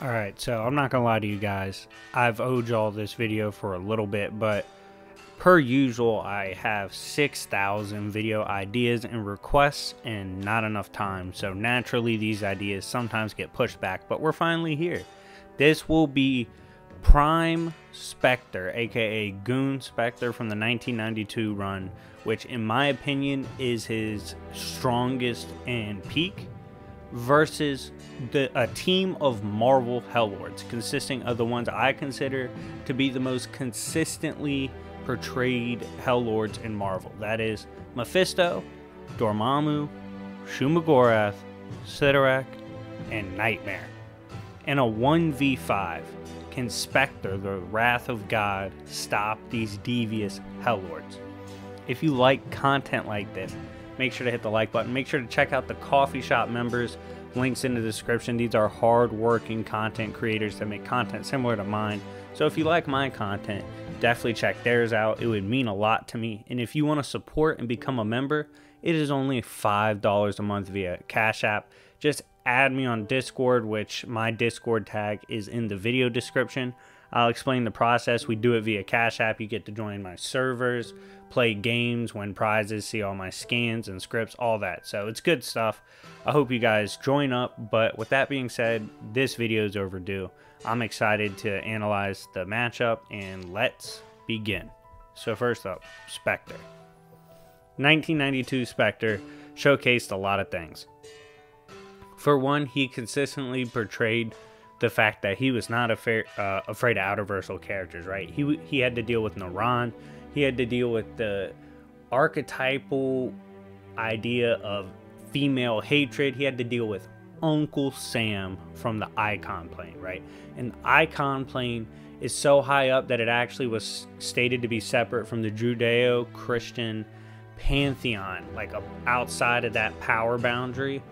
Alright, so I'm not gonna lie to you guys. I've owed y'all this video for a little bit, but per usual, I have 6,000 video ideas and requests and not enough time. So naturally, these ideas sometimes get pushed back, but we're finally here. This will be Prime Spectre, aka Goon Spectre from the 1992 run, which in my opinion is his strongest and peak, versus a team of Marvel Hellords consisting of the ones I consider to be the most consistently portrayed Hellords in Marvel. That is Mephisto, Dormammu, Shumagorath, Cyttorak, and Nightmare. In a 1v5, can Spectre, the Wrath of God, stop these devious Hellords? If you like content like this, make sure to hit the like button. Make sure to check out the coffee shop members. Links in the description. These are hard-working content creators that make content similar to mine. So if you like my content, definitely check theirs out. It would mean a lot to me. And if you want to support and become a member, it is only $5 a month via Cash App. Just add me on Discord, which my Discord tag is in the video description. I'll explain the process. We do it via Cash App. You get to join my servers, play games, win prizes, see all my scans and scripts, all that. So it's good stuff. I hope you guys join up. But with that being said, this video is overdue. I'm excited to analyze the matchup, and let's begin. So first up, Spectre. 1992 Spectre showcased a lot of things. For one, he consistently portrayed the fact that he was not afraid of outer-versal characters, right? He had to deal with Naran. He had to deal with the archetypal idea of female hatred. He had to deal with Uncle Sam from the Icon plane, right? And the Icon plane is so high up that it actually was stated to be separate from the Judeo-Christian pantheon, like outside of that power boundary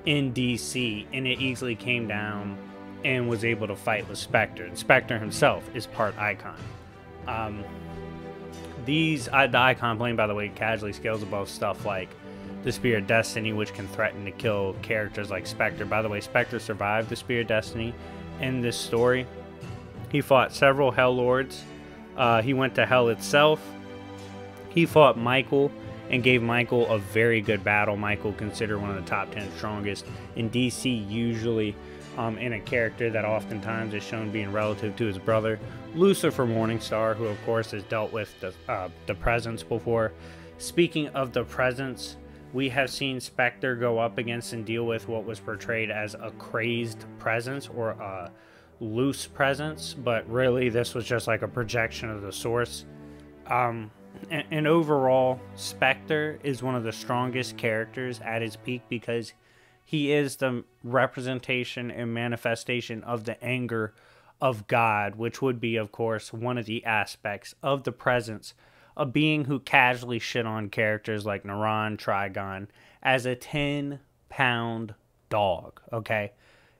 in DC, and it easily came down and was able to fight with Spectre. And Spectre himself is part Icon. The Icon plane, by the way, casually scales above stuff like the Spear of Destiny, which can threaten to kill characters like Spectre. By the way, Spectre survived the Spear of Destiny in this story. He fought several Hellords. He went to Hell itself. He fought Michael and gave Michael a very good battle. Michael considered one of the top 10 strongest in DC, usually in a character that oftentimes is shown being relative to his brother, Lucifer Morningstar, who of course has dealt with the Presence before. Speaking of the Presence, we have seen Spectre go up against and deal with what was portrayed as a crazed Presence or a loose Presence, but really this was just like a projection of the source. And overall, Spectre is one of the strongest characters at his peak because he is the representation and manifestation of the anger of God, which would be, of course, one of the aspects of the Presence, a being who casually shit on characters like Naran, Trigon, as a 10-pound dog, okay?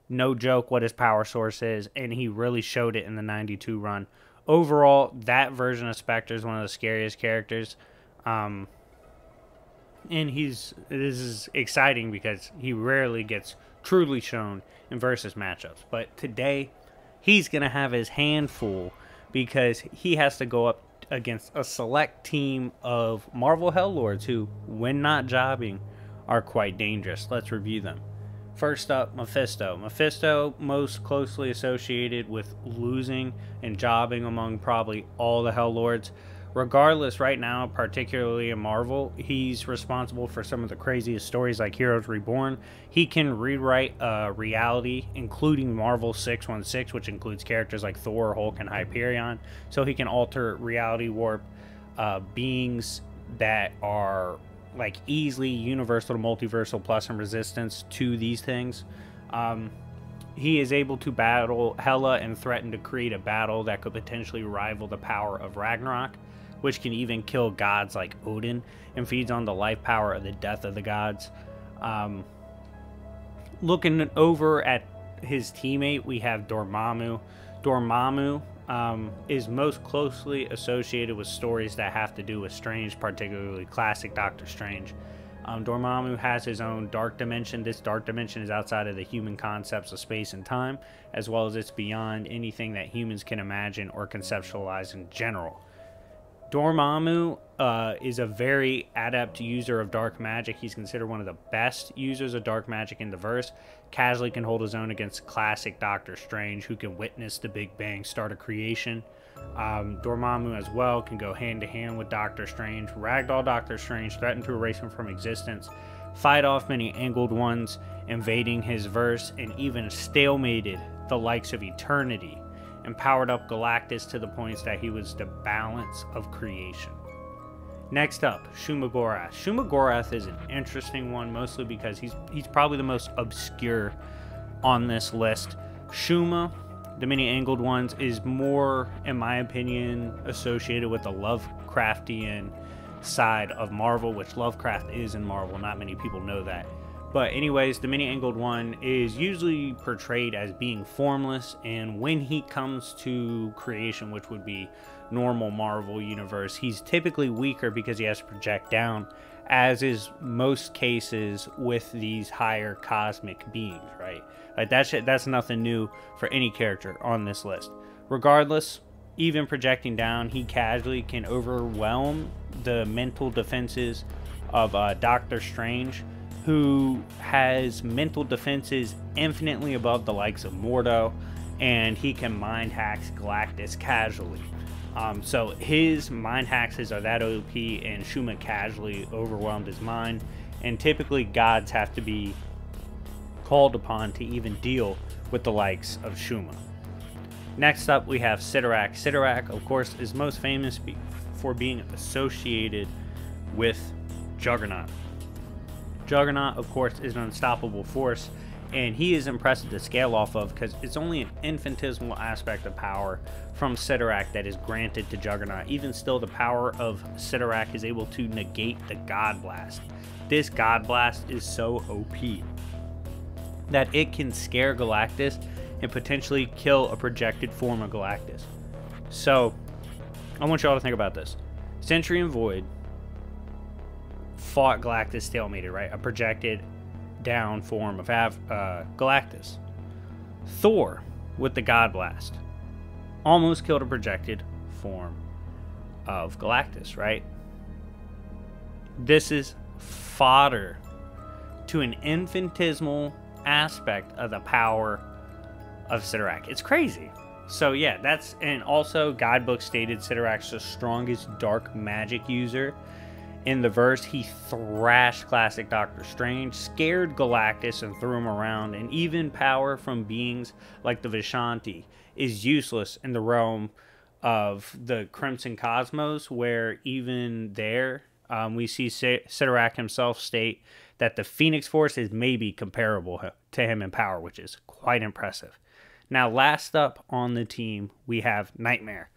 No joke what his power source is, and he really showed it in the 92 run. Overall, that version of Spectre is one of the scariest characters. And this is exciting because he rarely gets truly shown in versus matchups. But today, he's going to have his hand full because he has to go up against a select team of Marvel Hellords who, when not jobbing, are quite dangerous. Let's review them. First up, Mephisto. Mephisto, most closely associated with losing and jobbing among probably all the Hellords. Regardless, right now, particularly in Marvel, he's responsible for some of the craziest stories like Heroes Reborn. He can rewrite reality, including Marvel 616, which includes characters like Thor, Hulk, and Hyperion. So he can alter reality warp beings that are like easily universal to multiversal plus and resistance to these things. He is able to battle Hela and threaten to create a battle that could potentially rival the power of Ragnarok, which can even kill gods like Odin and feeds on the life power of the death of the gods. Looking over at his teammate, we have Dormammu. Dormammu is most closely associated with stories that have to do with Strange, particularly classic Doctor Strange. Dormammu has his own dark dimension. This dark dimension is outside of the human concepts of space and time, as well as it's beyond anything that humans can imagine or conceptualize in general. Dormammu is a very adept user of dark magic. He's considered one of the best users of dark magic in the verse. Casually can hold his own against classic Doctor Strange, who can witness the Big Bang start of creation. Dormammu as well can go hand to hand with Doctor Strange, ragdoll Doctor Strange, threaten to erase him from existence, fight off many angled ones invading his verse, and even stalemated the likes of Eternity, and powered up Galactus to the points that he was the balance of creation. Next up, Shuma-Gorath. Shuma-Gorath is an interesting one, mostly because he's probably the most obscure on this list. Shuma, the many angled ones, is more, in my opinion, associated with the Lovecraftian side of Marvel, which Lovecraft is in Marvel. Not many people know that. But anyways, the many angled one is usually portrayed as being formless, and when he comes to creation, which would be normal Marvel universe, he's typically weaker because he has to project down, as is most cases with these higher cosmic beings, right? Like that's nothing new for any character on this list. Regardless, even projecting down, he casually can overwhelm the mental defenses of Doctor Strange, who has mental defenses infinitely above the likes of Mordo, and he can mind hacks Galactus casually. So his mind hacks are that OP, and Shuma casually overwhelmed his mind, and typically gods have to be called upon to even deal with the likes of Shuma. Next up, we have Cyttorak. Cyttorak, of course, is most famous for being associated with Juggernaut. Juggernaut, of course, is an unstoppable force, and he is impressive to scale off of because it's only an infinitesimal aspect of power from Cyttorak that is granted to Juggernaut. Even still, the power of Cyttorak is able to negate the God Blast. This God Blast is so OP that it can scare Galactus and potentially kill a projected form of Galactus. So, I want y'all to think about this. Sentry and Void fought Galactus stalemated, right? A projected down form of Galactus. Thor, with the God Blast, almost killed a projected form of Galactus, right? This is fodder to an infinitesimal aspect of the power of Cyttorak. It's crazy. So yeah, and also Guidebook stated Cyttorak's the strongest dark magic user in the verse. He thrashed classic Doctor Strange, scared Galactus and threw him around, and even power from beings like the Vishanti is useless in the realm of the Crimson Cosmos, where even there we see Cyttorak himself state that the Phoenix Force is maybe comparable to him in power, which is quite impressive. Now, last up on the team, we have Nightmare.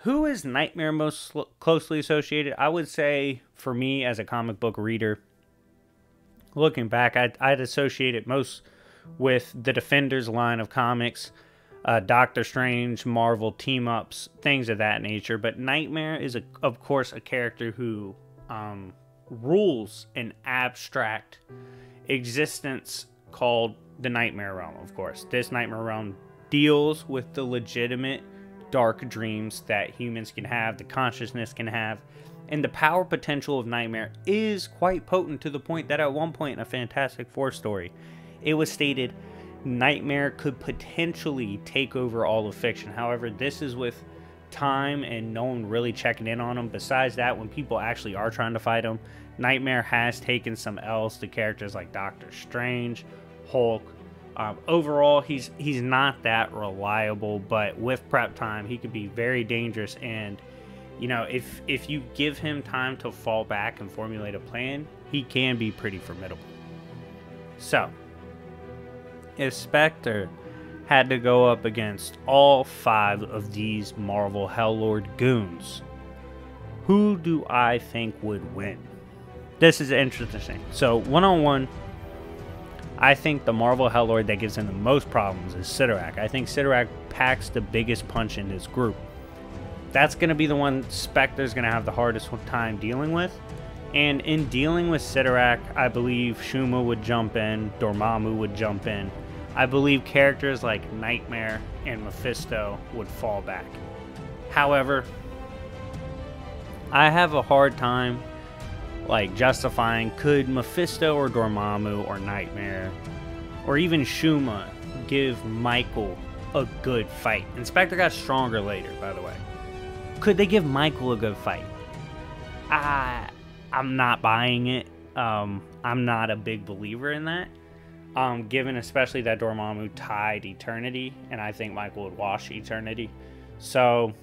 Who is Nightmare most closely associated? I would say, for me, as a comic book reader, looking back, I'd associate it most with the Defenders line of comics, Doctor Strange, Marvel team-ups, things of that nature. But Nightmare is, of course, a character who rules an abstract existence called the Nightmare Realm, of course. This Nightmare Realm deals with the legitimate dark dreams that humans can have, the consciousness can have, and the power potential of Nightmare is quite potent, to the point that at one point in a Fantastic Four story, it was stated Nightmare could potentially take over all of fiction. However, this is with time and no one really checking in on him. Besides that, when people actually are trying to fight him, Nightmare has taken some L's to characters like Doctor Strange, Hulk. Overall, he's not that reliable, but with prep time, he could be very dangerous. And you know, if you give him time to fall back and formulate a plan, he can be pretty formidable. So, if Spectre had to go up against all 5 of these Marvel Hellord goons, who do I think would win? This is interesting. So, one-on-one, I think the Marvel Hellord that gives him the most problems is Cyttorak. I think Cyttorak packs the biggest punch in this group. That's going to be the one Spectre's going to have the hardest time dealing with. And in dealing with Sidorak, I believe Shuma would jump in, Dormammu would jump in. I believe characters like Nightmare and Mephisto would fall back. However, I have a hard time like justifying, could Mephisto or Dormammu or Nightmare or even Shuma give Michael a good fight? And Spectre got stronger later, by the way. Could they give Michael a good fight? I'm not buying it. I'm not a big believer in that. Given especially that Dormammu tied Eternity, and I think Michael would wash Eternity. So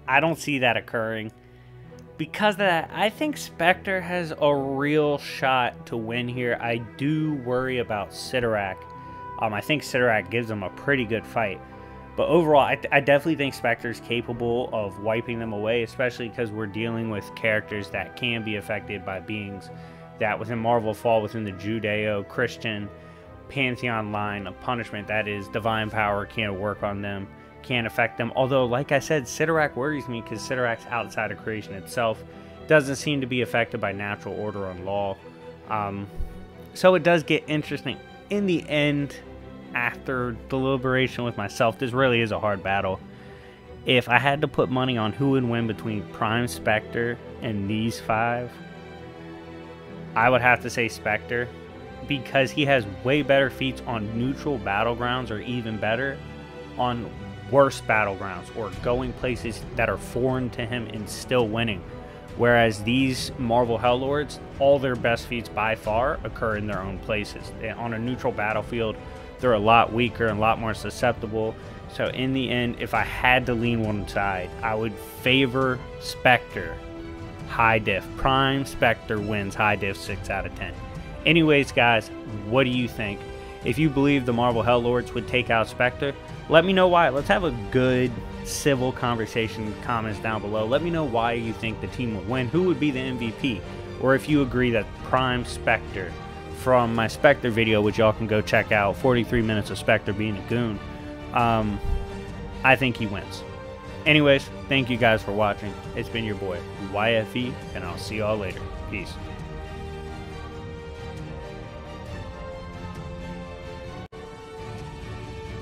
I don't see that occurring. Because of that, I think Spectre has a real shot to win here. I do worry about Sidorak. I think Sidorak gives them a pretty good fight. But overall, I definitely think Spectre's capable of wiping them away, especially because we're dealing with characters that can be affected by beings that within Marvel fall within the Judeo-Christian pantheon line of punishment. That is, divine power can't work on them, can't affect them. Although, like I said, Sidorak worries me because Sidorak's outside of creation itself. Doesn't seem to be affected by natural order and law. So it does get interesting. In the end, after deliberation with myself, this really is a hard battle. If I had to put money on who would win between Prime Spectre and these 5, I would have to say Spectre, because he has way better feats on neutral battlegrounds, or even better on worse battlegrounds, or going places that are foreign to him and still winning. Whereas these Marvel Hellords, all their best feats by far occur in their own places. On a neutral battlefield, they're a lot weaker and a lot more susceptible. So in the end, if I had to lean one side, I would favor Spectre. High diff. Prime Spectre wins high diff 6 out of 10. Anyways, guys, what do you think? If you believe the Marvel Hellords would take out Spectre, let me know why. Let's have a good civil conversation in the comments down below. Let me know why you think the team would win. Who would be the MVP? Or if you agree that Prime Spectre, from my Spectre video, which y'all can go check out, 43 minutes of Spectre being a goon, I think he wins. Anyways, thank you guys for watching. It's been your boy, YFE, and I'll see y'all later. Peace.